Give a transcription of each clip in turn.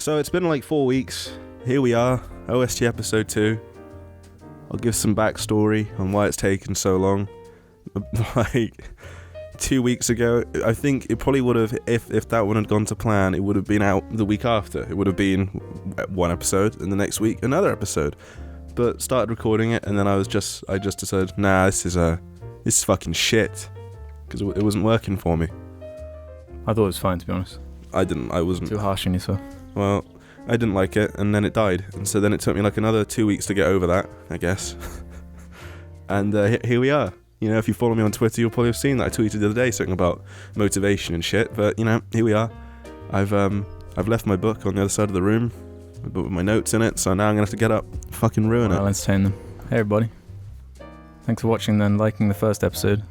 So it's been like 4 weeks. Here we are, OST episode 2. I'll give some backstory on why it's taken so long. Like 2 weeks ago, I think it probably would have, if that one had gone to plan, it would have been out the week after. It would have been one episode, and the next week another episode. But started recording it, and then I just decided, nah, this is fucking shit, because it wasn't working for me. I thought it was fine, to be honest. I wasn't too harsh on yourself. Well, I didn't like it, and then it died, and so then it took me like another 2 weeks to get over that, I guess. And here we are. You know, if you follow me on Twitter, you'll probably have seen that I tweeted the other day something about motivation and shit. But you know, here we are. I've left my book on the other side of the room, with my notes in it. So now I'm gonna have to get up, and fucking ruin it. I'll entertain them. Hey everybody, thanks for watching and liking the first episode.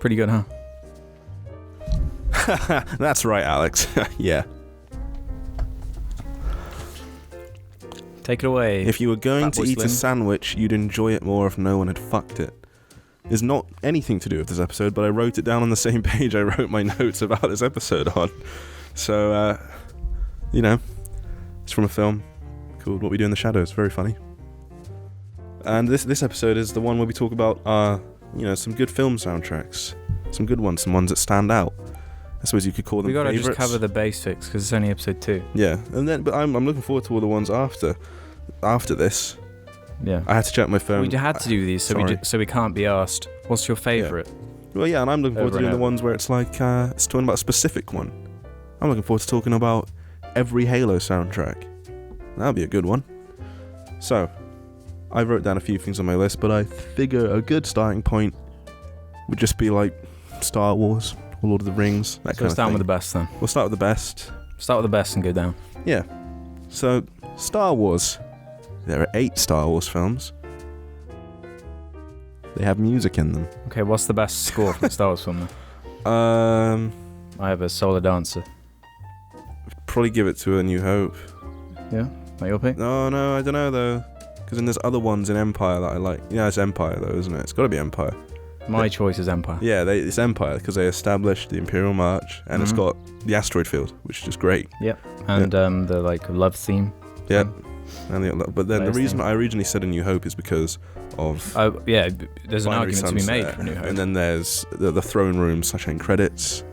Pretty good, huh? That's right, Alex. Yeah. Take it away. If you were going to eat Slim. a sandwich, you'd enjoy it more if no one had fucked it. There's not anything to do with this episode, but I wrote it down on the same page I wrote my notes about this episode on. So, you know, it's from a film called What We Do in the Shadows. Very funny. And this episode is the one where we talk about, some good film soundtracks. Some good ones, some ones that stand out. I suppose you could call them We gotta favorites. just cover the basics because it's only episode 2. Yeah, but I'm looking forward to all the ones after this. Yeah. I had to check my phone. We had to do these, so we can't be asked, what's your favourite? Yeah. Well, yeah, and I'm looking forward to doing the over. ones where it's like, it's talking about a specific one. I'm looking forward to talking about every Halo soundtrack. That'll be a good one. So, I wrote down a few things on my list, but I figure a good starting point would just be like Star Wars, Lord of the Rings, that kind of thing. Let's start with the best then. We'll start with the best. Start with the best and go down. Yeah. So, Star Wars. There are 8 Star Wars films. They have music in them. Okay, what's the best score from the Star Wars film then? I have a Solar Dancer. Probably give it to A New Hope. Yeah? That your pick? No, I don't know though. Because then there's other ones in Empire that I like. Yeah, it's Empire though, isn't it? It's got to be Empire. My choice is Empire. Yeah, it's Empire because they established the Imperial March, and it's got the asteroid field, which is just great. Yep. And the like love theme. Yeah. And but then the reason theme. I originally said A New Hope is because of there's an argument to be made for A New Hope. And then there's the throne room / end credits,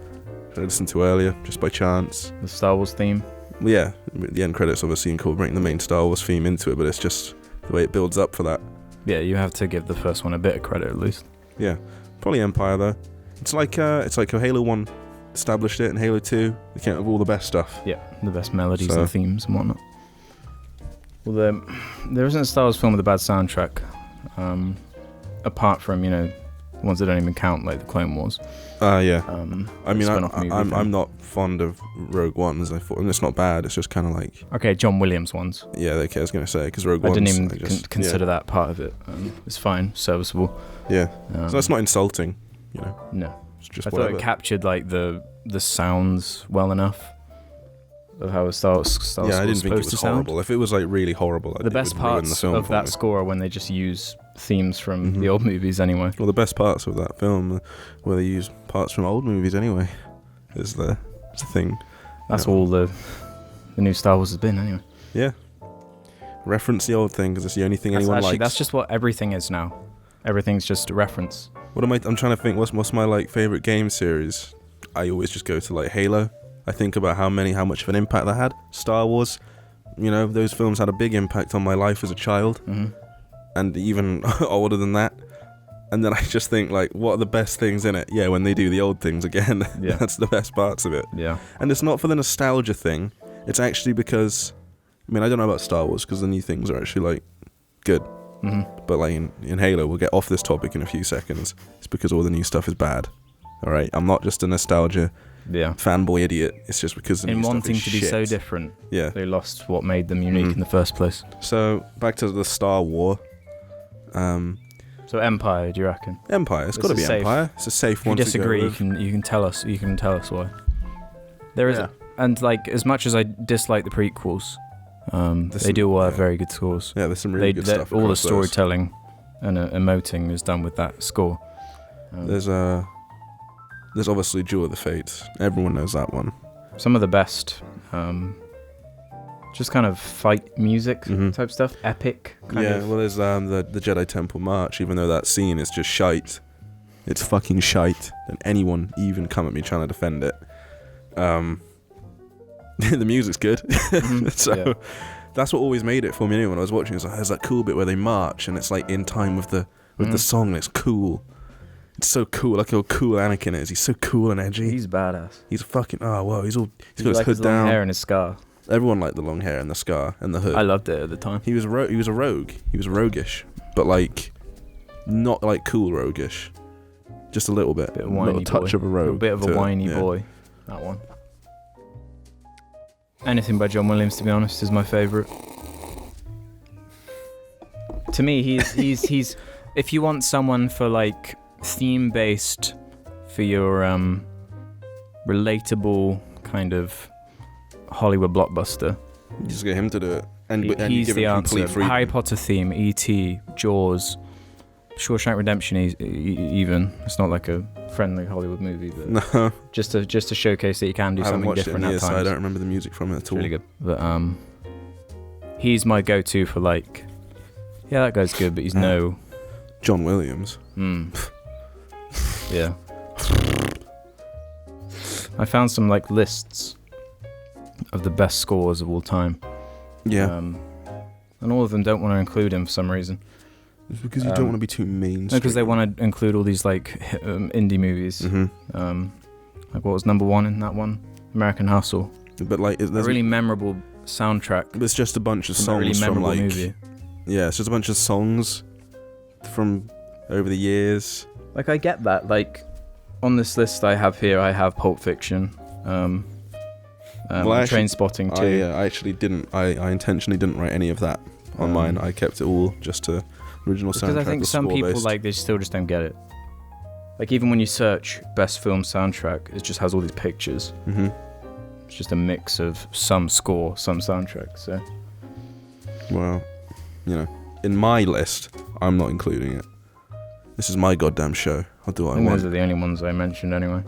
which I listened to earlier just by chance. The Star Wars theme. Well, yeah, the end credits obviously incorporating the main Star Wars theme into it, but it's just the way it builds up for that. Yeah, you have to give the first one a bit of credit at least. Yeah, probably Empire though. It's like Halo 1 established it, and Halo 2 they came up with all the best stuff. Yeah, the best melodies and themes and whatnot. Well, there isn't a Star Wars film with a bad soundtrack, apart from ones that don't even count, like the Clone Wars. Yeah. I mean, spin-off movie I'm not fond of Rogue Ones. I thought, and it's not bad. It's just kind of like. Okay, John Williams ones. Yeah, okay, I was gonna say because Rogue I Ones. didn't even consider that part of it. It's fine, serviceable. Yeah. So that's not insulting, No. It's just I whatever. thought it captured like the sounds well enough of how a Star Wars I didn't think it was sound. horrible. If it was like really horrible, The best parts of that score are when they just use themes from the old movies anyway. Well, the best parts of that film, where they use parts from old movies anyway, is the thing. That's all the new Star Wars has been anyway. Yeah. Reference the old thing because it's the only thing anyone likes. That's just what everything is now. Everything's just a reference. I'm trying to think. What's my like favorite game series? I always just go to like Halo. I think about how much of an impact that had. Star Wars, those films had a big impact on my life as a child, and even older than that. And then I just think, like, what are the best things in it? Yeah, when they do the old things again, that's the best parts of it. Yeah. And it's not for the nostalgia thing. It's actually because, I don't know about Star Wars because the new things are actually like good. But like in Halo, we'll get off this topic in a few seconds. It's because all the new stuff is bad. All right, I'm not just a nostalgia. Fanboy idiot. It's just because the new stuff is wanting to be shit. so different, Yeah, they lost what made them unique in the first place. So back to the Star War. So Empire, do you reckon? Empire. It's got to be Empire. It's a safe one. If you disagree, to go with. you can tell us. You can tell us why. There is, and like as much as I dislike the prequels, they do all have very good scores. Yeah, there's some really good stuff. All the storytelling and emoting is done with that score. There's obviously Duel of the Fates. Everyone knows that one. some of the best, just kind of fight music type stuff, epic kind of. Well, there's the Jedi Temple March. Even though that scene is just shite, it's fucking shite. And anyone even come at me trying to defend it. The music's good, so that's what always made it for me. Anyway, when I was watching, it's like there's that cool bit where they march, and it's like in time with the song, and it's cool. It's so cool, like how cool Anakin is. He's so cool and edgy. He's badass. He's fucking he's got his like hood his down. Long hair and his scar. Everyone liked the long hair and the scar and the hood. I loved it at the time. He was a rogue. He was roguish, but like not like cool roguish. Just a little bit. Bit of whiny little touch boy. of a rogue. A bit of a whiny boy. That one. Anything by John Williams, to be honest, is my favourite. To me, he's if you want someone for like theme based for your relatable kind kind of Hollywood blockbuster. You just get him to do it. And he's you give the him complete answer. freedom. Harry Potter theme, E.T., Jaws, Shawshank Redemption even. It's not like a friendly Hollywood movie, but no. just to showcase that you can do something different at times. So I don't remember the music from it at all. Really good. But he's my go-to for like, yeah, that guy's good, but he's no John Williams. Yeah. I found some like lists of the best scores of all time. Yeah. And all of them don't want to include him for some reason. It's because you don't want to be too mean. No, because they want to include all these like indie movies. Mm-hmm. Like what was number one in that one? American Hustle. But like, a really memorable soundtrack. It's just a bunch of songs really memorable from like, movie. Yeah, it's just a bunch of songs from over the years. Like I get that. Like on this list I have here, I have Pulp Fiction, Train Spotting too. I actually didn't. I intentionally didn't write any of that on mine. I kept it all just to original soundtrack. Because I think some people based. like they still just don't get it. Like even when you search best film soundtrack, it just has all these pictures. Mm-hmm. It's just a mix of some score, some soundtrack. So, well, you know, in my list, I'm not including it. This is my goddamn show. I'll do what I want. Those are the only ones I mentioned anyway.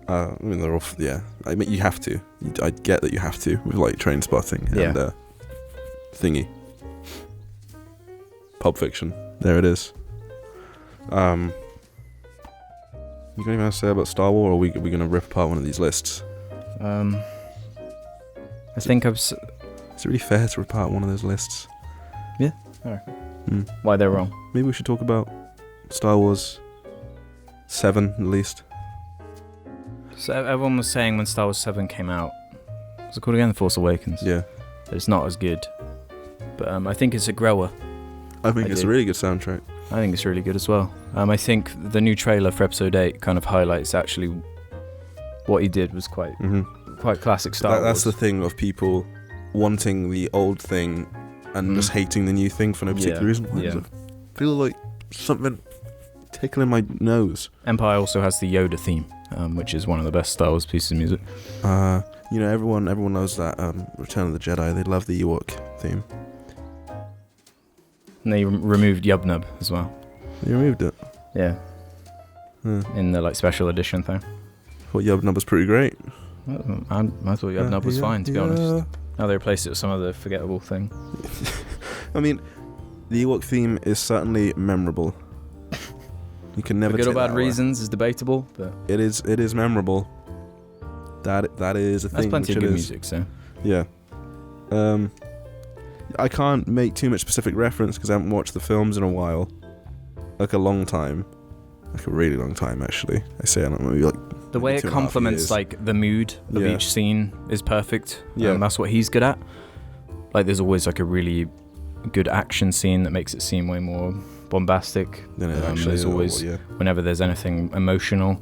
I mean, they're all. Yeah, I mean, you have to. I get that you have to with like Train Spotting and thingy. Pulp Fiction. There it is. You got anything else to say about Star Wars, or are we going to rip apart one of these lists? I think Is it really fair to rip apart one of those lists? Yeah. Alright. Why they're wrong? Maybe we should talk about Star Wars 7 at least. So everyone was saying when Star Wars 7 came out, what's it called again? The Force Awakens. Yeah. That it's not as good. But I think it's a grower. I think it's a really good soundtrack. I think it's really good as well. I think the new trailer for Episode 8 kind of highlights actually what he did was quite classic Star Wars. That's the thing of people wanting the old thing and just hating the new thing for no particular reason. Why does it feel like something tickling my nose? Empire also has the Yoda theme, which is one of the best Star Wars pieces of music. You know, everyone knows that Return of the Jedi, they love the Ewok theme. And they removed Yub Nub as well. They removed it? Yeah. In the like special edition thing. I thought Yub Nub was pretty great. I thought Yub Nub was fine, to be honest. Now they replaced it with some other forgettable thing. I mean, the Ewok theme is certainly memorable. You can never. For good or bad reasons is debatable, but it is memorable. That is a thing. That's plenty of good music, so yeah. I can't make too much specific reference because I haven't watched the films in a while, like a long time, like a really long time actually. I say I don't know, maybe like the way it complements like the mood of each scene is perfect. Yeah, that's what he's good at. Like there's always like a really good action scene that makes it seem way more bombastic. Then it actually there's always whenever there's anything emotional,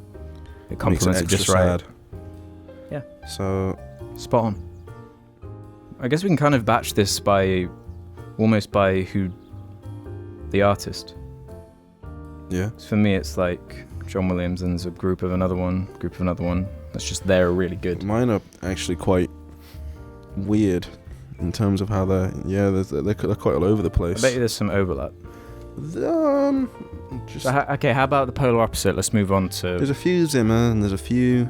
it complements it just right. Yeah. So spot on. I guess we can kind of batch this by almost by who the artist. Yeah. For me, it's like John Williams and there's a group of another one. That's just they're really good. Mine are actually quite weird in terms of how they're quite all over the place. I bet you there's some overlap. Okay, how about the polar opposite? Let's move on to. There's a few Zimmer and there's a few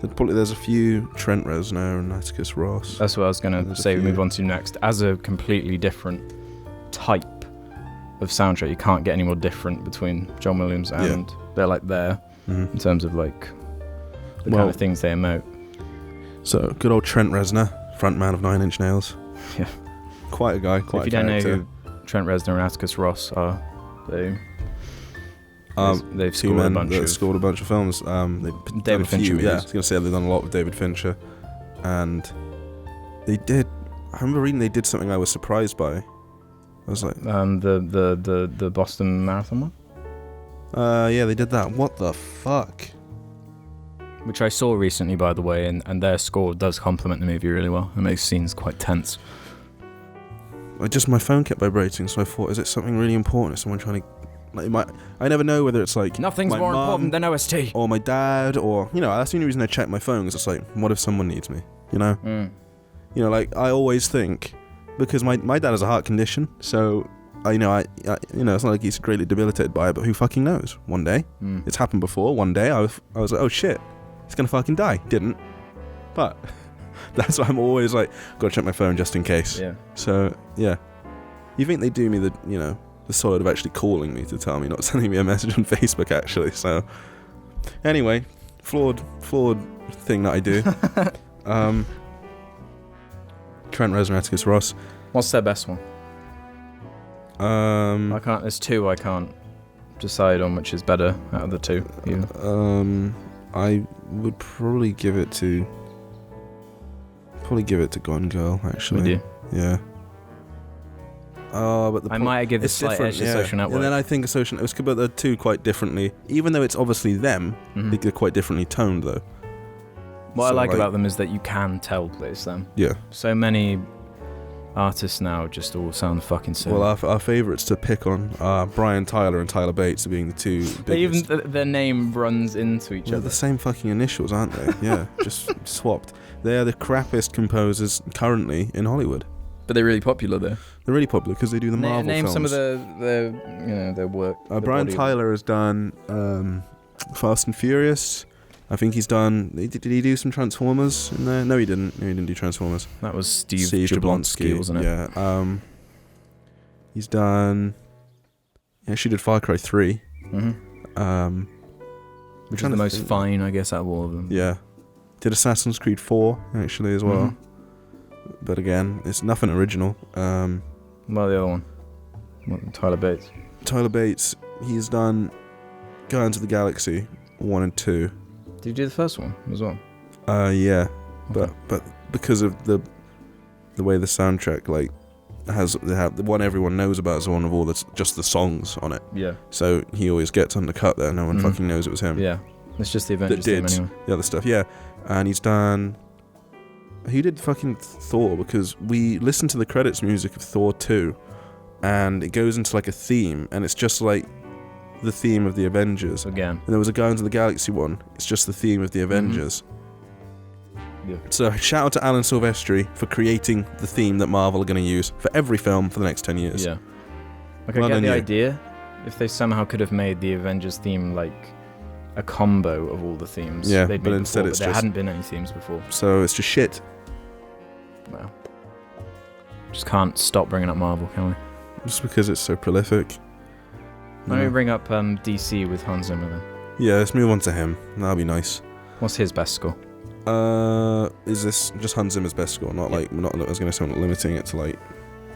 There's a few Trent Reznor and Atticus Ross. That's what I was going to say. We move on to next. As a completely different type of soundtrack, you can't get any more different between John Williams and they're like there in terms of like the kind of things they emote. So good old Trent Reznor, frontman of Nine Inch Nails. Yeah, quite a guy. Quite. If you don't know who Trent Reznor and Atticus Ross are, they've scored a bunch of films. David Fincher. I was gonna say they've done a lot with David Fincher, and they did. I remember reading they did something I was surprised by. I was like, the Boston Marathon one. Yeah, they did that. What the fuck? Which I saw recently, by the way, and their score does complement the movie really well. It makes scenes quite tense. My phone kept vibrating, so I thought, is it something really important? Is someone trying to... I never know whether it's like... Nothing's more important than OST. Or my dad, or... that's the only reason I check my phone, is it's like, what if someone needs me? You know? Like, I always think... Because my dad has a heart condition, so... I it's not like he's greatly debilitated by it, but who fucking knows? One day. It's happened before. One day, I was like, oh shit, he's gonna fucking die. Didn't. But... That's why I'm always like, gotta check my phone just in case. Yeah. So, yeah. You think they do me the solid of actually calling me to tell me, not sending me a message on Facebook, actually. So, anyway, flawed thing that I do. Trent Reznor, Atticus Ross. What's their best one? I can't. There's two. I can't decide on which is better out of the two. I would probably give it to Gone Girl, actually. Would you? Yeah. But I might give the slight edge to Social Network. And then I think Social Network, but they're two quite differently. Even though it's obviously them, they're quite differently toned, though. What I like about them is that you can tell that it's them. Yeah. So many artists now just all sound fucking similar. Well, our favourites to pick on are Brian Tyler and Tyler Bates being the two biggest. Even their name runs into each other. They're the same fucking initials, aren't they? Yeah, just swapped. They're the crappiest composers currently in Hollywood. But they're really popular there. They're really popular because they do the Marvel name films. Some of their work. Brian Tyler has done Fast and Furious. I think he's done... Did he do some Transformers in there? No, he didn't. No, he didn't do Transformers. That was Steve Jablonsky, wasn't it? Yeah. He's done... He actually did Far Cry 3. Which is the most fine, I guess, out of all of them. Yeah. Did Assassin's Creed 4, actually, as well. But again, it's nothing original. Well, the other one. Tyler Bates. Tyler Bates, he's done Guardians of the Galaxy 1 and 2. Did you do the first one as well? Yeah. Okay. But because of the way the soundtrack the one everyone knows about is the one of all just the songs on it. Yeah. So he always gets undercut there. No one fucking knows it was him. Yeah. It's just the Avengers theme anyway. The other stuff, yeah. And he's done... He did fucking Thor, because we listened to the credits music of Thor 2, and it goes into like a theme, and it's just like the theme of the Avengers. Again. And there was a Guardians of the Galaxy one, it's just the theme of the Avengers. Yeah. So shout out to Alan Silvestri for creating the theme that Marvel are going to use for every film for the next 10 years. Yeah. Like, I get the idea. If they somehow could have made the Avengers theme like a combo of all the themes. Yeah, but instead there hadn't been any themes before. So it's just shit. Well, just can't stop bringing up Marvel, can we? Just because it's so prolific. Let me bring up DC with Hans Zimmer then. Yeah, let's move on to him. That'll be nice. What's his best score? Is this just Hans Zimmer's best score? Not like, I was going to say I'm not limiting it to like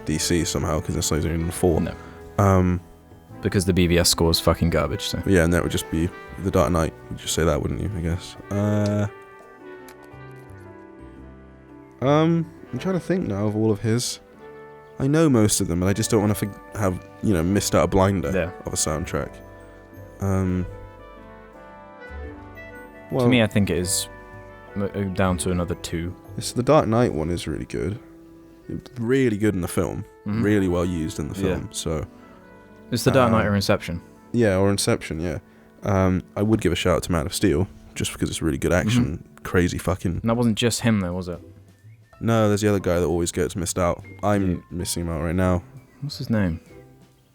DC somehow, because it's like only 4. No. Because the BVS score is fucking garbage, so. Yeah, and that would just be The Dark Knight. You'd just say that, wouldn't you, I guess? I'm trying to think now of all of his. I know most of them, but I just don't want to have, missed out a blinder of a soundtrack. Well, to me, I think it is down to another 2. The Dark Knight one is really good. Really good in the film. Really well used in the film, so... It's The Dark Knight or Inception. Yeah, or Inception, yeah. I would give a shout out to Man of Steel, just because it's really good action, crazy fucking... And that wasn't just him though, was it? No, there's the other guy that always gets missed out. I'm missing him out right now. What's his name?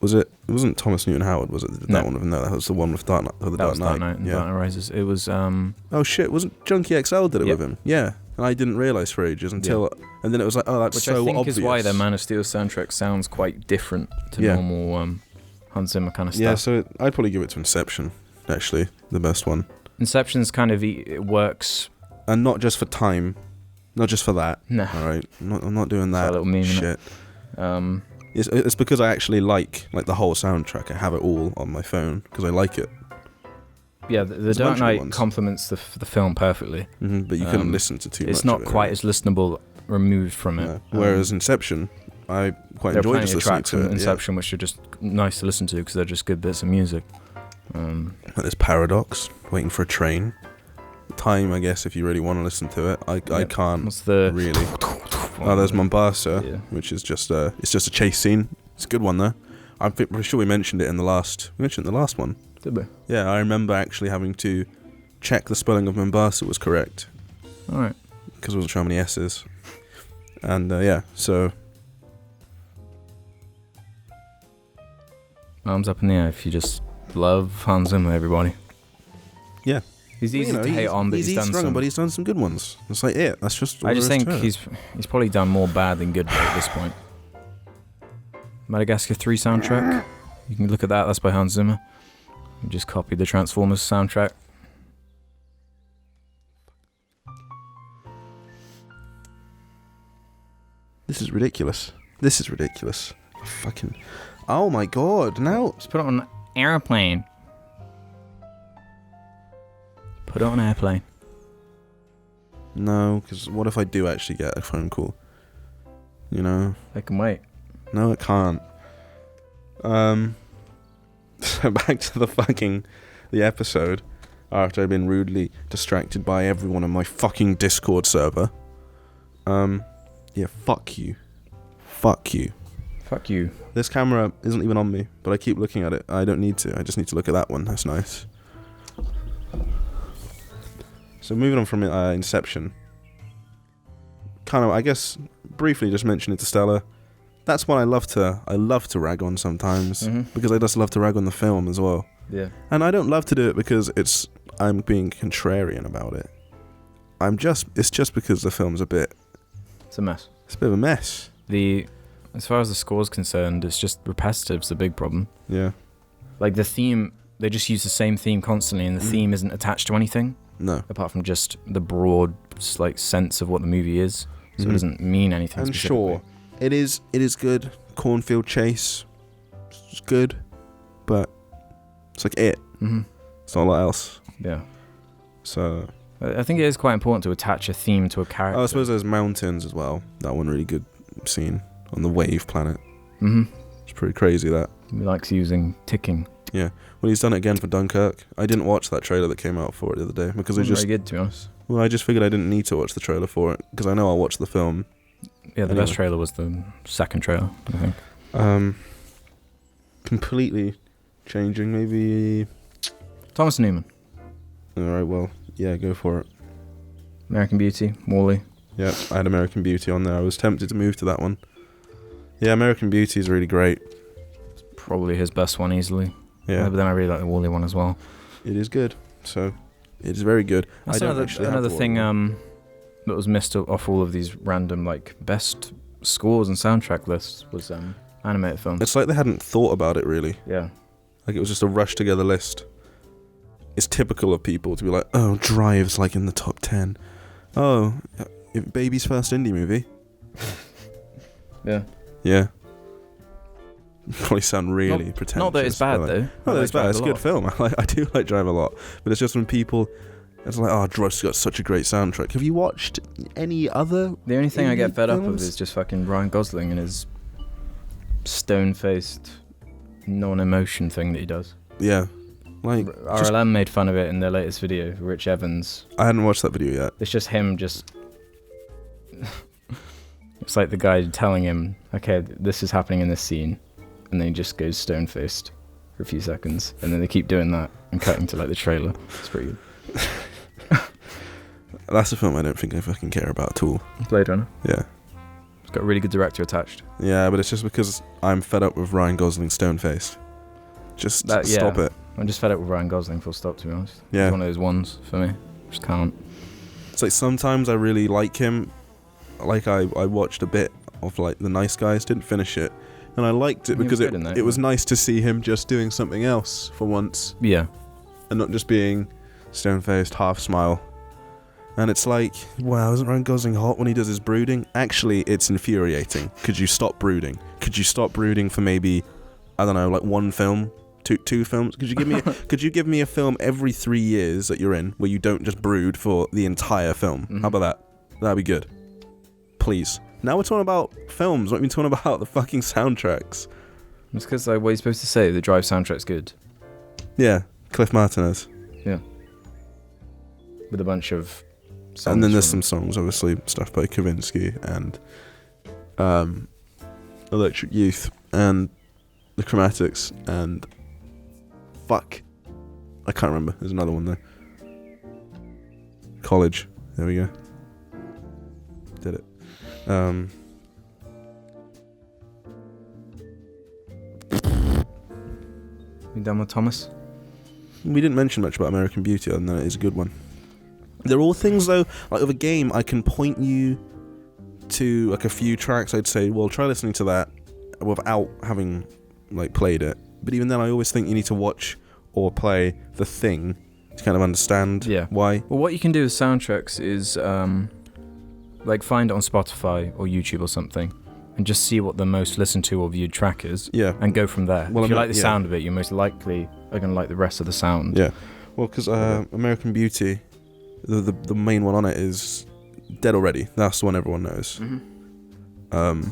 Was it? It wasn't Thomas Newton Howard, was it? That one? No, that was the one with Dark Knight. Dark Knight. Yeah. Dark Knight Rises. It was. Oh shit! Wasn't Junkie XL did it with him? Yeah, and I didn't realize for ages until, and then it was like, oh, that's Which so I think obvious. is why the Man of Steel soundtrack sounds quite different to normal Hans Zimmer kind of stuff. Yeah, so I'd probably give it to Inception. Actually, the best one. Inception's kind of it works, and not just for time, not just for that. No, all right, I'm not doing that. A little meme, shit. It's because I actually like the whole soundtrack. I have it all on my phone because I like it. Yeah, the Dark Knight complements the film perfectly. Mm-hmm, but you couldn't listen to too much. It's not quite as listenable removed from it. No. Whereas Inception, I quite enjoy just listening to it. There are plenty of tracks in Inception which are just nice to listen to because they're just good bits of music. There's Paradox, Waiting for a Train. Time, I guess, if you really want to listen to it. I can't. What's the really? Oh, there's Mombasa, which is just it's just a chase scene. It's a good one though. I'm pretty sure we mentioned it in the last. We mentioned it in the last one. Did we? Yeah, I remember actually having to check the spelling of Mombasa was correct. All right. Because I wasn't sure how many S's. And so. Arms up in the air if you just love Hans Zimmer, everybody. Yeah. He's easy to hate on, but he's done some. But he's done some good ones. It's like that's just. I just think he's probably done more bad than good at this point. Madagascar 3 soundtrack. You can look at that. That's by Hans Zimmer. You just copied the Transformers soundtrack. This is ridiculous. Fucking. Oh my god! Now just put it on airplane. Put it on airplane. No, because what if I do actually get a phone call? You know? I can wait. No, it can't. So back to the episode. After I've been rudely distracted by everyone on my fucking Discord server. Yeah, fuck you. Fuck you. Fuck you. This camera isn't even on me, but I keep looking at it. I don't need to. I just need to look at that one. That's nice. So moving on from Inception, kind of, I guess, briefly just mention Interstellar. That's one I love to rag on sometimes, because I just love to rag on the film as well. Yeah. And I don't love to do it because I'm being contrarian about it. It's just because the film's it's a mess. It's a bit of a mess. As far as the score's concerned, it's just repetitive's the big problem. Yeah. Like the theme, they just use the same theme constantly, and the theme isn't attached to anything. No. Apart from just the broad sense of what the movie is. So it doesn't mean anything and specifically. Sure, it is good. Cornfield Chase, it's good, but it's like it. Mm-hmm. It's not a lot else. Yeah. So I think it is quite important to attach a theme to a character. Oh, I suppose there's mountains as well. That one really good scene on the wave planet. Mm-hmm. It's pretty crazy that. He likes using ticking. Yeah. Well, he's done it again for Dunkirk. I didn't watch that trailer that came out for it the other day because very good, to be honest. Well, I just figured I didn't need to watch the trailer for it because I know I'll watch the film. Yeah, the best trailer was the second trailer, I think. Completely changing, maybe. Thomas Newman. All right, well, yeah, go for it. American Beauty, Wall-E. Yeah, I had American Beauty on there. I was tempted to move to that one. Yeah, American Beauty is really great. It's probably his best one easily. Yeah. But then I really like the Wall-E one as well. It is good. So, it is very good. That's another thing that was missed off all of these random best scores and soundtrack lists was animated films. It's like they hadn't thought about it really. Yeah. Like it was just a rush together list. It's typical of people to be like, oh, Drive's in the top 10. Oh, Baby's first indie movie. Yeah. Yeah. Probably sound really pretentious. Not that it's bad though. Not that it's bad. It's a good film. I do like Drive a lot, but it's just when people, it's like, oh, Drive's got such a great soundtrack. Have you watched any other? The only thing I get fed up of is just fucking Ryan Gosling and his stone-faced, non-emotion thing that he does. Yeah. RLM made fun of it in their latest video, Rich Evans. I hadn't watched that video yet. It's just him it's like the guy telling him, okay, this is happening in this scene, and then he just goes stone-faced for a few seconds, and then they keep doing that and cutting to the trailer. It's pretty good. That's a film I don't think I fucking care about at all. Blade Runner. Yeah. It's got a really good director attached. Yeah, but it's just because I'm fed up with Ryan Gosling stone-faced. Just stop it. I'm just fed up with Ryan Gosling, full stop, to be honest. Yeah. It's one of those ones for me. Just can't. It's like sometimes I really like him. Like I watched a bit of like The Nice Guys, didn't finish it. And I liked it because it was nice to see him just doing something else for once. Yeah. And not just being stone-faced, half smile. And it's like, wow, isn't Ryan Gosling hot when he does his brooding? Actually, it's infuriating. Could you stop brooding? Could you stop brooding for maybe, I don't know, like one film? Two films? Could you give me a film every 3 years that you're in where you don't just brood for the entire film? Mm-hmm. How about that? That'd be good. Please. Now we're talking about films. What are we talking about? The fucking soundtracks. It's because like what you're supposed to say. The Drive soundtrack's good. Yeah, Cliff Martinez. Yeah. With a bunch of songs. And then there's some songs, obviously, stuff by Kavinsky and Electric Youth and The Chromatics and fuck, I can't remember. There's another one there. College. There we go. Did it. You done with Thomas? We didn't mention much about American Beauty, other than that it is a good one. They're all things though, like of a game, I can point you to like a few tracks. I'd say, well, try listening to that without having like played it. But even then, I always think you need to watch or play the thing to kind of understand why. Well, what you can do with soundtracks is like find it on Spotify or YouTube or something and just see what the most listened to or viewed track is. Yeah. And go from there. Well, if you like the sound of it, you most likely are going to like the rest of the sound. Yeah. Well, because American Beauty, the main one on it is Dead Already. That's the one everyone knows. Mm-hmm.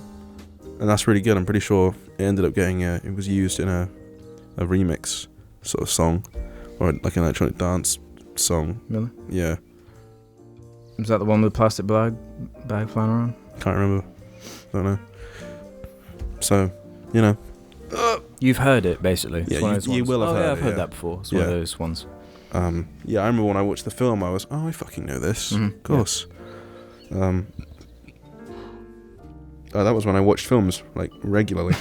And that's really good. I'm pretty sure it ended up getting it was used in a remix sort of song, or like an electronic dance song. Really? Yeah. Is that the one with the plastic bag flying around? Can't remember. Don't know. So, you know. You've heard it, basically. Yeah, you will have heard it. I've heard that before. It's one of those ones. Yeah, I remember when I watched the film, I was, I fucking know this. Mm-hmm. Of course. Yeah. That was when I watched films, like, regularly.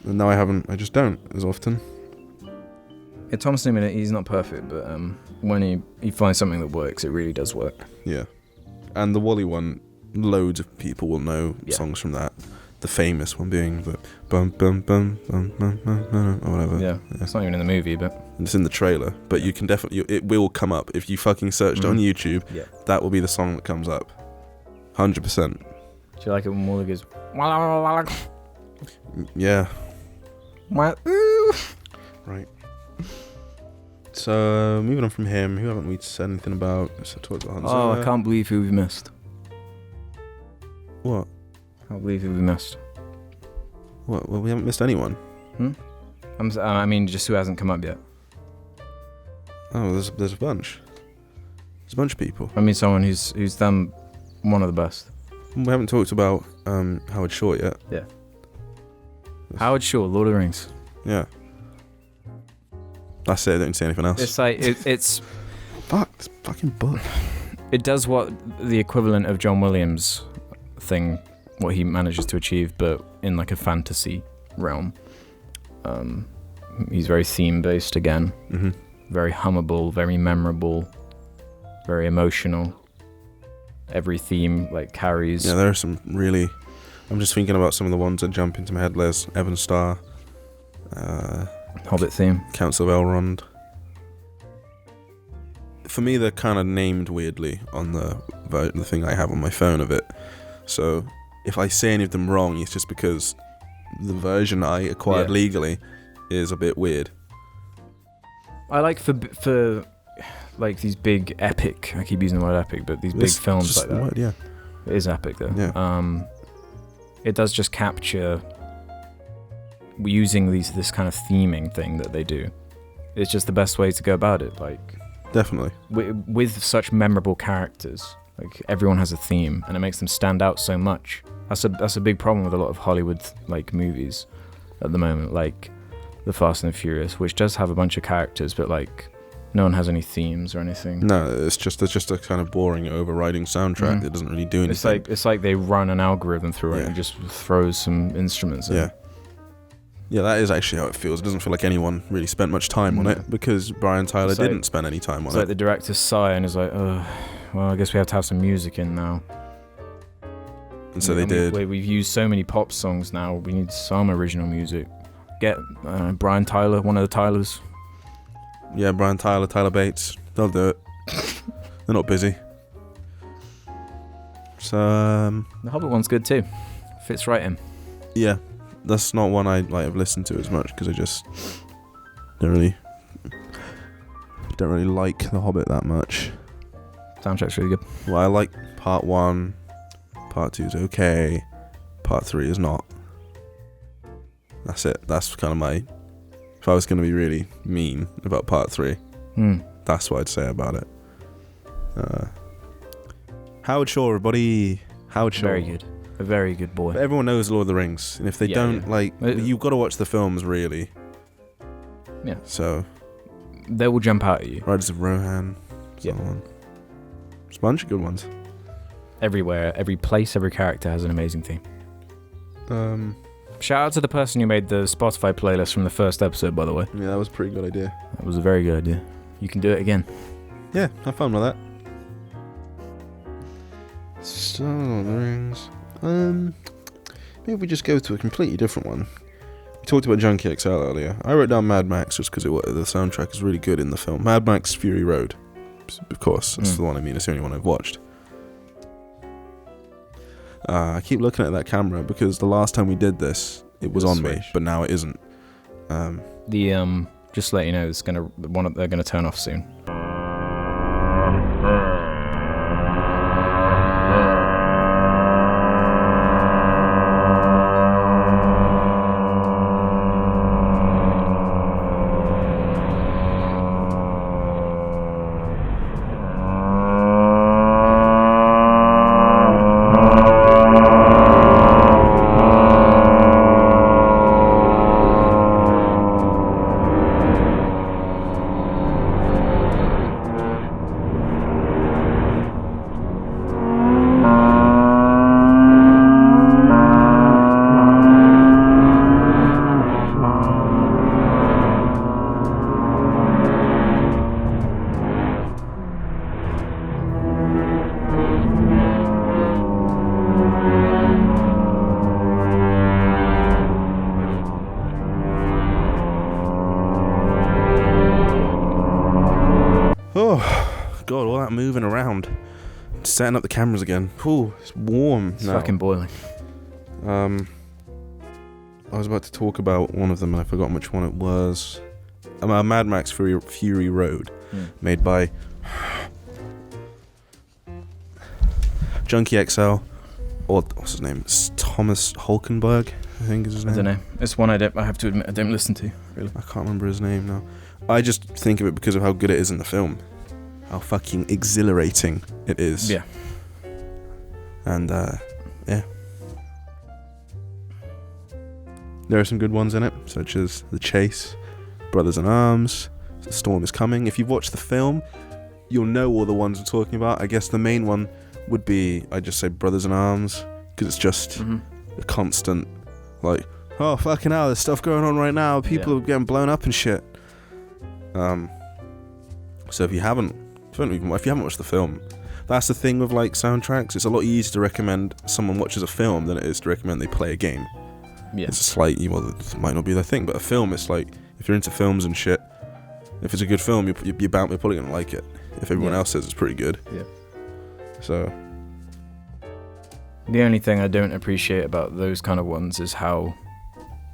And now I just don't as often. Yeah, Thomas Newman, he's not perfect, but when he finds something that works, it really does work. Yeah. And the Wally one, loads of people will know songs from that. The famous one being the bum bum bum bum bum bum bum or whatever. Yeah, it's not even in the movie, but it's in the trailer. But you can definitely, it will come up if you fucking searched it on YouTube. Yeah, that will be the song that comes up, 100%. Do you like it when Wally goes? Yeah. Right. So moving on from him, who haven't we said anything about? I can't believe who we've missed. What? I can't believe who we missed. What? Well, we haven't missed anyone. I mean, just who hasn't come up yet. Oh, there's a bunch. There's a bunch of people. I mean, someone who's done one of the best. We haven't talked about Howard Shore yet. Yeah. Howard Shore, Lord of the Rings. Yeah. That's it. I don't say anything else. It's like it's. Fuck this fucking book. It does what the equivalent of John Williams thing, what he manages to achieve, but in like a fantasy realm. He's very theme based again. Mm-hmm. Very hummable, very memorable, very emotional. Every theme like carries. Yeah, there are some really. I'm just thinking about some of the ones that jump into my head. There's Evan Starr. Hobbit theme. Council of Elrond. For me, they're kind of named weirdly on the thing I have on my phone of it. So if I say any of them wrong, it's just because the version I acquired legally is a bit weird. I like for like these big epic. I keep using the word epic, but these big films like that. Word, yeah. It is epic though. Yeah. It does just capture using this kind of theming thing that they do. It's just the best way to go about it. Like definitely with such memorable characters. Like everyone has a theme, and it makes them stand out so much. That's a big problem with a lot of Hollywood like movies at the moment, like the Fast and the Furious, which does have a bunch of characters, but like No one has any themes or anything. No, it's just a kind of boring overriding soundtrack that doesn't really do anything. It's like they run an algorithm through it and just throws some instruments in. Yeah, that is actually how it feels. It doesn't feel like anyone really spent much time on it, because Brian Tyler didn't spend any time on it. It's like the director sigh and is like, well, I guess we have to have some music in now. And so they did. We've used so many pop songs now. We need some original music. Get Brian Tyler, one of the Tylers. Yeah, Brian Tyler, Tyler Bates. They'll do it. They're not busy. So the Hobbit one's good too. Fits right in. Yeah, that's not one I have listened to as much, because I just don't really like The Hobbit that much. Soundtrack's really good. Well, I like part 1. Part 2 is okay. Part 3 is not. That's it. That's kind of my... If I was going to be really mean about part 3, that's what I'd say about it. Howard Shore, everybody. Howard Shore. Very good. A very good boy. But everyone knows Lord of the Rings. And if they don't, you've got to watch the films, really. Yeah. So... They will jump out at you. Riders of Rohan. Yeah. There's a bunch of good ones. Everywhere, every place, every character has an amazing theme. Shout out to the person who made the Spotify playlist from the first episode, by the way. Yeah, that was a pretty good idea. That was a very good idea. You can do it again. Yeah, have fun with that. Star of the Rings. Maybe we just go to a completely different one. We talked about Junkie XL earlier. I wrote down Mad Max just because the soundtrack is really good in the film. Mad Max Fury Road. Of course, that's the one I mean. It's the only one I've watched. I keep looking at that camera because the last time we did this, it was on me, but now it isn't. Just to let you know, they're gonna turn off soon. God, all that moving around. Setting up the cameras again. Ooh, it's warm It's now. fucking boiling. I was about to talk about one of them and I forgot which one it was. Mad Max Fury Road, made by Junkie XL, or what's his name? It's Thomas Holkenberg, I think is his name. I don't know. It's one I have to admit I don't listen to, really. I can't remember his name now. I just think of it because of how good it is in the film. How fucking exhilarating it is. Yeah. And, yeah. There are some good ones in it, such as The Chase, Brothers in Arms, The Storm is Coming. If you've watched the film, you'll know all the ones I'm talking about. I guess the main one would be, I just say Brothers in Arms, because it's just a constant, like, oh, fucking hell, there's stuff going on right now. People are getting blown up and shit. So if you haven't watched the film, that's the thing with like soundtracks. It's a lot easier to recommend someone watches a film than it is to recommend they play a game. Yeah. It's a slight, well, it might not be their thing, but a film, it's like, if you're into films and shit, if it's a good film, you're probably gonna like it. If everyone else says it's pretty good. Yeah. So. The only thing I don't appreciate about those kind of ones is how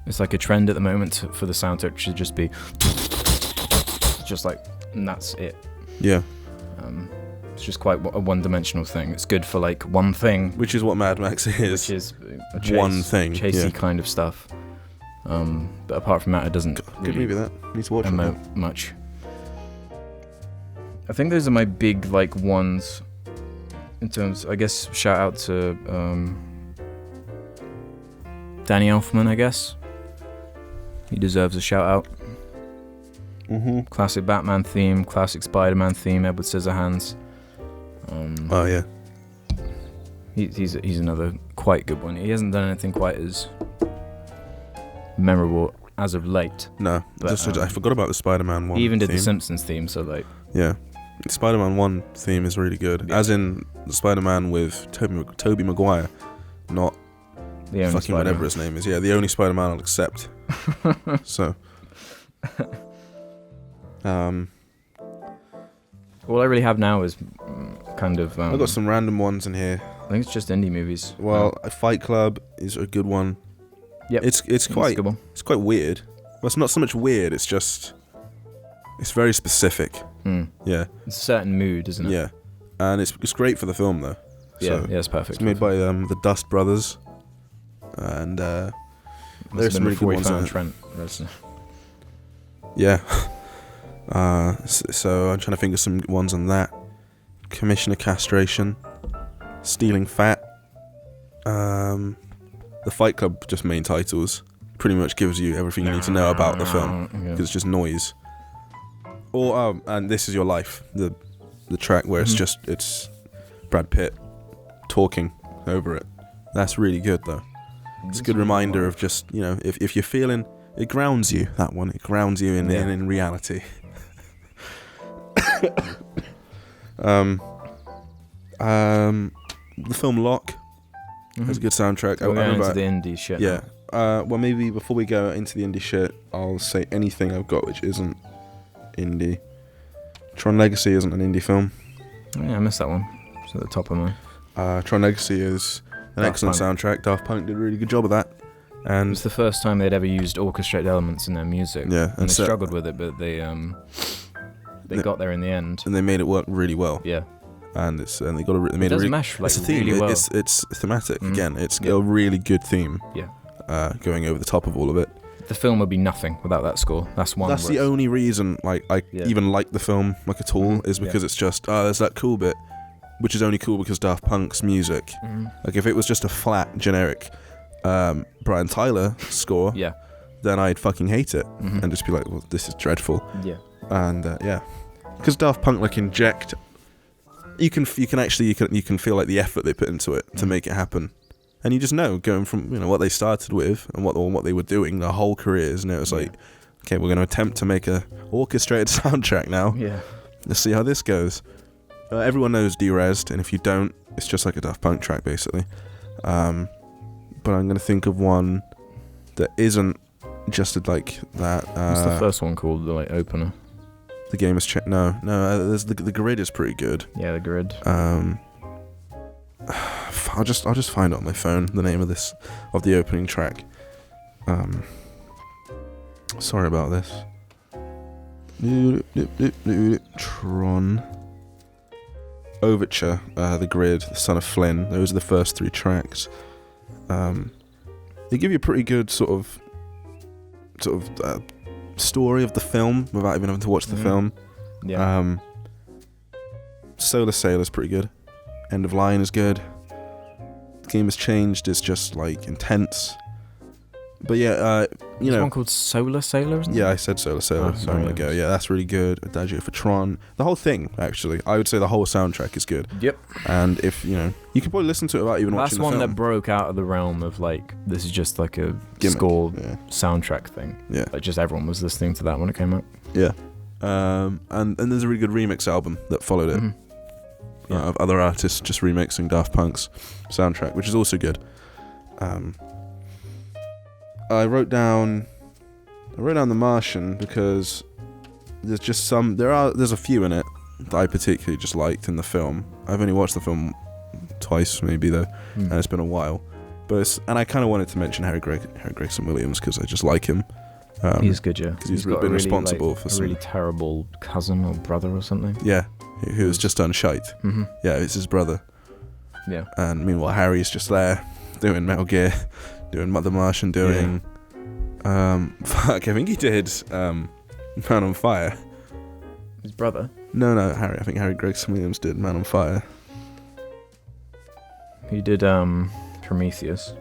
it's like a trend at the moment for the soundtrack to just be just like, and that's it. Yeah. It's just quite a one-dimensional thing. It's good for like one thing, which is what Mad Max is. Which is one thing, chasey kind of stuff. But apart from that, it doesn't good really movie that. Need to watch emote much. I think those are my big like ones. In terms, I guess, shout out to Danny Elfman. I guess he deserves a shout out. Classic Batman theme, classic Spider-Man theme, Edward Scissorhands. Oh yeah. He's another quite good one. He hasn't done anything quite as memorable as of late. No, but, I forgot about the Spider-Man one. He even did theme. the Simpsons theme, so like. Yeah, the Spider-Man 1 theme is really good. Yeah. As in the Spider-Man with Tobey Maguire, not the only fucking Spider-Man. whatever his name is. Yeah, the only Spider-Man I'll accept. So. All I really have now is kind of. I've got some random ones in here. I think it's just indie movies. Well, Fight Club is a good one. Yep. It's quite weird. Well, it's not so much weird. It's just it's very specific. Yeah. It's a certain mood, isn't it? Yeah, and it's great for the film though. Yeah, it's perfect. It's made by the Dust Brothers, and there's some really good ones in it. Trent. Yeah. So I'm trying to think of some ones on that. Commissioner Castration, Stealing Fat. The Fight Club, just main titles, pretty much gives you everything you need to know about the film because it's just noise. Or and This Is Your Life, the track where it's Brad Pitt talking over it. That's really good though. It's a good reminder of just, if you're feeling, it grounds you. That one, it grounds you in reality. The film Lock has a good soundtrack. We're going into the indie shit. Yeah. Well, maybe before we go into the indie shit, I'll say anything I've got which isn't indie. Tron Legacy isn't an indie film. Oh, yeah, I missed that one. It's at the top of mine. Tron Legacy is an excellent soundtrack. Daft Punk did a really good job of that. And it's the first time they'd ever used orchestrated elements in their music. Yeah, and they struggled with it, but they got there in the end. And they made it work really well. Yeah. And they made it really mesh it's a theme. Really well. It's thematic again. It's a really good theme. Yeah. Going over the top of all of it. The film would be nothing without that score. That's the only reason I even like the film at all is because it's just there's that cool bit, which is only cool because Daft Punk's music. Like if it was just a flat generic Brian Tyler score, then I'd fucking hate it and just be like, well, this is dreadful. Yeah. And because Daft Punk inject, you can feel like the effort they put into it to make it happen. And you just know, going from what they started with and what they were doing their whole careers, and it was like, okay, we're going to attempt to make a orchestrated soundtrack now. Yeah. Let's see how this goes. Everyone knows Derezzed, and if you don't, it's just like a Daft Punk track basically. But I'm going to think of one that isn't just like that. What's the first one called? The opener. The game is no. There's the grid is pretty good. Yeah, the grid. I'll just find it on my phone, the name of the opening track. Sorry about this. Tron Overture, The Grid, The Son of Flynn. Those are the first three tracks. They give you a pretty good sort of story of the film without even having to watch the film. Yeah. Solar Sailor's pretty good. End of Line is good. The Game Has Changed is just intense. But yeah, There's one called Solar Sailor, isn't it? Yeah, I said Solar Sailor a moment ago. Yeah, that's really good. Adagio for Tron. The whole thing, actually. I would say the whole soundtrack is good. Yep. And if, you could probably listen to it without even watching the film. That's one that broke out of the realm of, this is just a score soundtrack thing. Yeah. Just everyone was listening to that when it came out. Yeah. And there's a really good remix album that followed it. Of other artists just remixing Daft Punk's soundtrack, which is also good. I wrote down The Martian because there's just there's a few in it that I particularly just liked in the film. I've only watched the film twice maybe though, and it's been a while. And I kind of wanted to mention Harry Gregson Williams because I just like him. He's good, yeah. Because he's been responsible for a really terrible cousin or brother or something. Yeah, who was just done shite. Yeah, it's his brother. Yeah. And meanwhile, Harry's just there doing Metal Gear, doing The Martian, doing I think he did Man on Fire. His brother? No, Harry. I think Harry Gregson Williams did Man on Fire. He did Prometheus.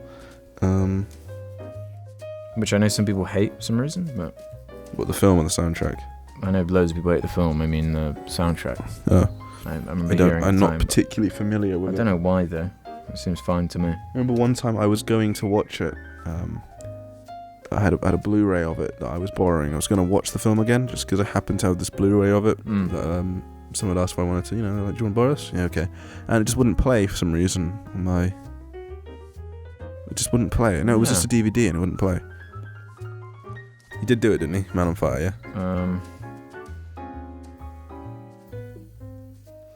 Which I know some people hate for some reason, but... What, the film or the soundtrack? I know loads of people hate the film. I mean, the soundtrack. Oh. I remember hearing I'm not time, particularly familiar with it. I don't know why, though. It seems fine to me. I remember one time I was going to watch it. I had a Blu-ray of it that I was borrowing. I was going to watch the film again just because I happened to have this Blu-ray of it. That, someone asked if I wanted to, like, do you want to borrow this? Yeah, okay. And it just wouldn't play for some reason. It just wouldn't play. No, it was just a DVD and it wouldn't play. He did do it, didn't he? Man on Fire, yeah?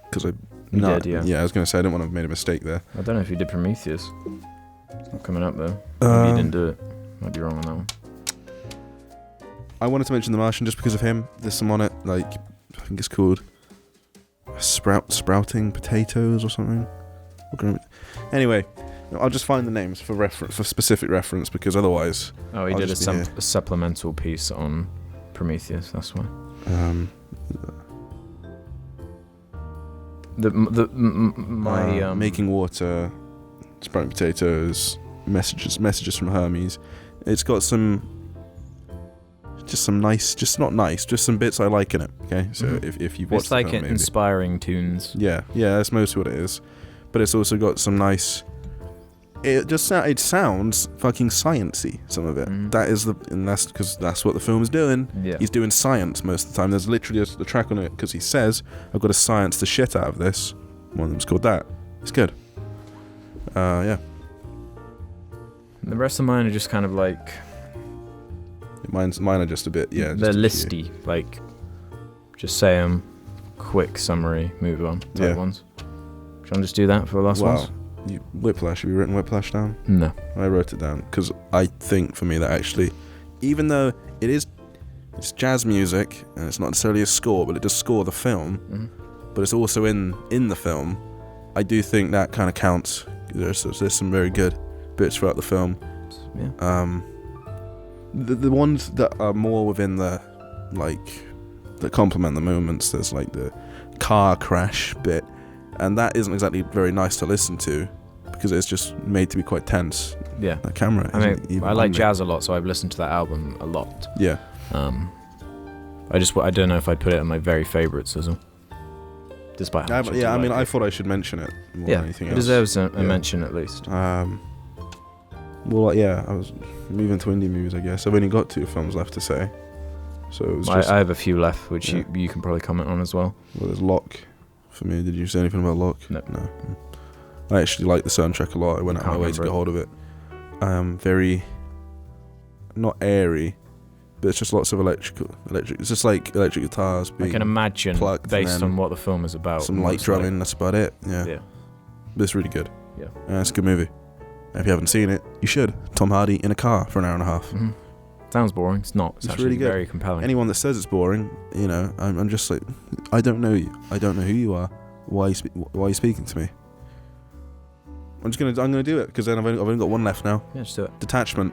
Because I did, yeah. Yeah, I was going to say I didn't want to have made a mistake there. I don't know if you did Prometheus. It's not coming up, though. Maybe you didn't do it. Might be wrong on that one. I wanted to mention The Martian just because of him. There's some on it, like, I think it's called Sprouting Potatoes or something. Anyway, I'll just find the names for specific reference, because otherwise... Oh, he did a supplemental piece on Prometheus, that's why. Making Water, Sprouting Potatoes, Messages from Hermes. It's got some nice, just some bits I like in it. Okay, so if you've watched, it's like inspiring tunes. Yeah, that's mostly what it is. But it's also got some nice. It sounds fucking sciencey. Some of it. And that's because that's what the film's doing. Yeah. He's doing science most of the time. There's literally just the track on it because he says, "I've got to science the shit out of this." One of them's called that. It's good. Yeah. The rest of mine are just kind of like... Mine are just a bit, yeah. They're listy, like, just say them, quick summary, move on type ones. Shall I just do that for the last ones? Whiplash, have you written Whiplash down? No. I wrote it down, because I think for me that actually, even though it's jazz music, and it's not necessarily a score, but it does score the film, but it's also in the film, I do think that kind of counts. There's some very good bits throughout the film. Yeah. The ones that are more within the, like, that complement the moments, there's like the car crash bit, and that isn't exactly very nice to listen to because it's just made to be quite tense. Yeah. The camera. I like jazz a lot, so I've listened to that album a lot. Yeah. I don't know if I'd put it in my very favourites as well. Despite how much I thought I should mention it more than anything else. It deserves a mention at least. Well, I was moving to indie movies, I guess. I've only got 2 films left to say. So it was I have a few left, which you can probably comment on as well. Well, there's Locke for me. Did you say anything about Locke? No. I actually like the soundtrack a lot. I went out of my way to get hold of it. Very, not airy, but it's just lots of electric. It's just like electric guitars being I can imagine plucked based on what the film is about. Some light drumming, that's about it. Yeah. But it's really good. Yeah. It's a good movie. If you haven't seen it, you should. Tom Hardy in a car for an hour and a half. Sounds boring. It's not. It's actually really good. Very compelling. Anyone that says it's boring, I'm just like, I don't know you. I don't know who you are. Why are you speaking to me? I'm gonna do it because then I've only got one left now. Yeah, just do it. Detachment.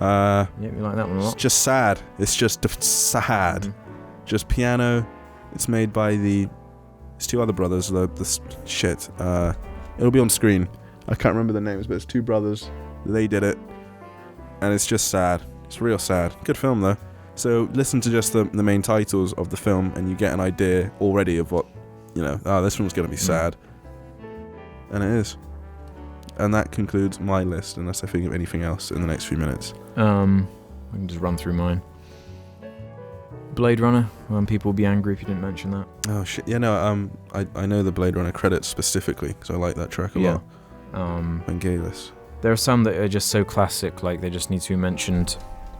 You like that one a lot. It's just sad. It's just sad. Just piano. It's made by it's 2 other brothers. It'll be on screen. I can't remember the names, but it's 2 brothers. They did it, and it's just sad. It's real sad. Good film though. So listen to just the main titles of the film, and you get an idea already of what this film's gonna be sad, and it is. And that concludes my list, unless I think of anything else in the next few minutes. I can just run through mine. Blade Runner. People will be angry if you didn't mention that. Oh shit! Yeah, no. I know the Blade Runner credits specifically because I like that track a lot. Vangelis. There are some that are just so classic, like they just need to be mentioned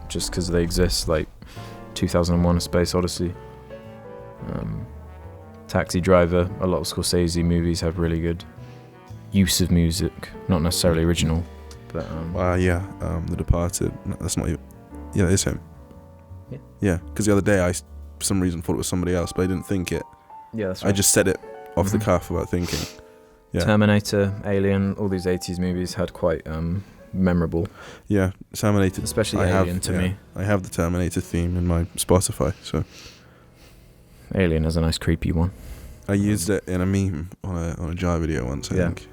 just because they exist, like 2001: A Space Odyssey, Taxi Driver. A lot of Scorsese movies have really good use of music, not necessarily original, but The Departed. No, that's not even. Yeah, it is him. Yeah, because the other day I, for some reason, thought it was somebody else, but I didn't think it. Yeah, that's right. I just said it off the cuff without thinking. Yeah. Terminator, Alien, all these 80s movies had quite memorable. Yeah, Terminator. Especially Alien to me. I have the Terminator theme in my Spotify, so. Alien is a nice creepy one. I used it in a meme on a Jar video once, I think.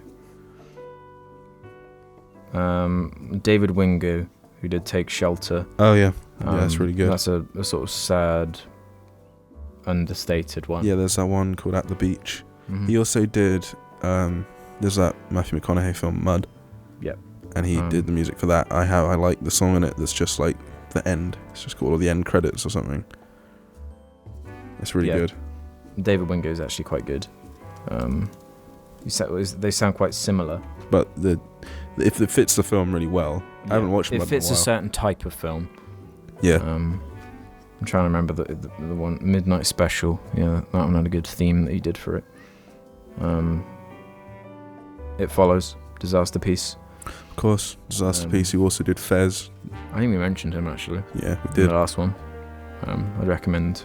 David Wingo, who did Take Shelter. Oh yeah, that's really good. That's a sort of sad understated one. Yeah, there's that one called At the Beach. Mm-hmm. He also did, there's that Matthew McConaughey film, Mud. Yep. And he did the music for that. I like the song in it that's just like the end. It's just called the end credits or something. It's really good. David Wingo is actually quite good. They sound quite similar. But if it fits the film really well, I haven't watched Mud in a while. It fits a certain type of film. Yeah. I'm trying to remember the one, Midnight Special. Yeah, that one had a good theme that he did for it. It Follows, Disaster Piece. Of course, Disaster Piece. He also did Fez. I think we mentioned him actually. Yeah, we did. In the last one. I'd recommend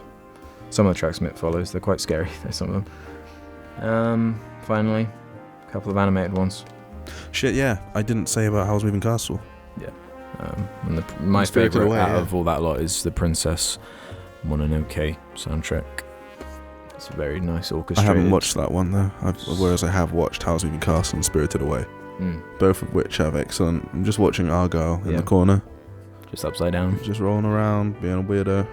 some of the tracks from It Follows. They're quite scary, some of them. Finally, a couple of animated ones. Shit, yeah. I didn't say about Howl's Moving Castle. Yeah. And my favourite out of all that lot is the Princess Mononoke soundtrack. It's a very nice orchestrated. I haven't watched that one though. Whereas I have watched Howl's Moving Castle and Spirited Away. Both of which have excellent. I'm just watching Argyle in the corner. Just upside down. Just rolling around, being a weirdo.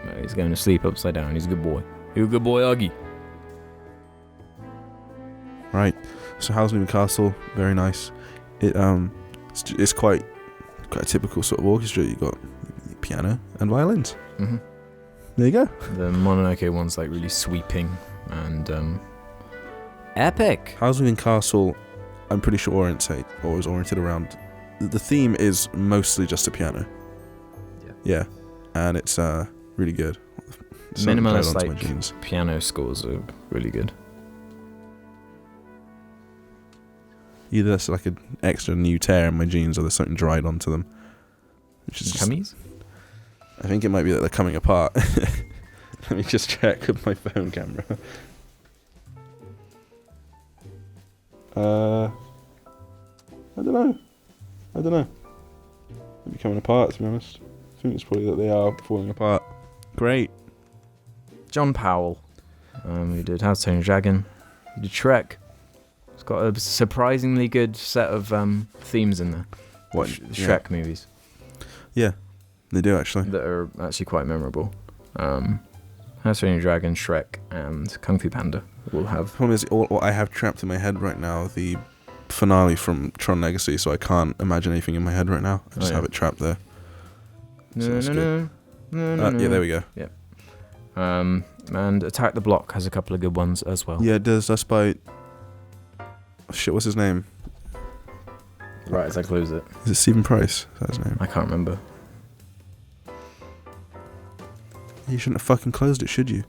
No, he's going to sleep upside down. He's a good boy. You're a good boy, Augie. Right. So Howl's Moving Castle, very nice. It's quite a typical sort of orchestra. You got piano and violins. Mm-hmm. There you go. The Mononoke one's like really sweeping and epic. Howl's Moving Castle, I'm pretty sure is oriented around. The theme is mostly just a piano. Yeah, and it's really good. Minimalist like piano scores are really good. Either that's like an extra new tear in my jeans, or there's something dried onto them. Which is Cummies? I think it might be that they're coming apart. Let me just check with my phone camera. I don't know. Maybe coming apart, to be honest. I think it's probably that they are falling apart. Great. John Powell. He did How to Train Your Dragon. He did Shrek. It's got a surprisingly good set of themes in there. What? Shrek movies. Yeah, they do actually. That are actually quite memorable. How to Train Your Dragon, Shrek, and Kung Fu Panda will have. The problem is, all I have trapped in my head right now the finale from Tron Legacy, so I can't imagine anything in my head right now. I just have it trapped there. No. Yeah, there we go. Yep. And Attack the Block has a couple of good ones as well. Yeah, it does. That's by... Shit, what's his name? Right as I close it. Is it Stephen Price? Is that his name? I can't remember. You shouldn't have fucking closed it, should you?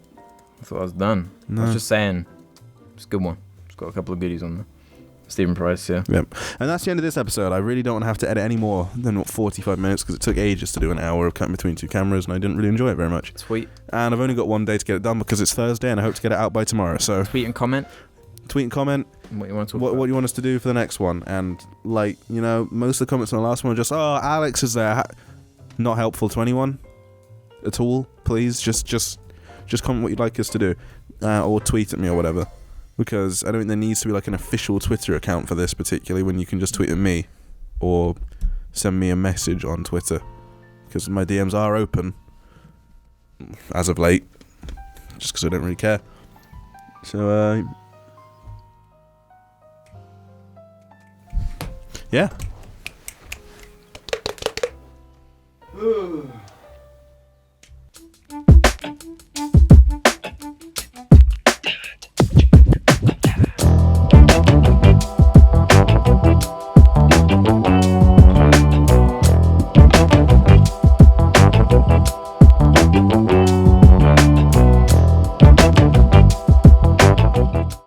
I thought I was done. No. I was just saying, it's a good one. It's got a couple of goodies on there. Stephen Price, yeah. Yep. And that's the end of this episode. I really don't want to have to edit any more than 45 minutes because it took ages to do an hour of cutting between two cameras and I didn't really enjoy it very much. Sweet. And I've only got one day to get it done because it's Thursday and I hope to get it out by tomorrow. So tweet and comment. Tweet and comment. What you want to talk about. What you want us to do for the next one. And like, you know, most of the comments on the last one are just, oh, Alex is there. Not helpful to anyone at all. Please just comment what you'd like us to do. Or tweet at me or whatever. Because I don't think there needs to be like an official Twitter account for this, particularly when you can just tweet at me or send me a message on Twitter. Because my DMs are open as of late, just because I don't really care. So, yeah.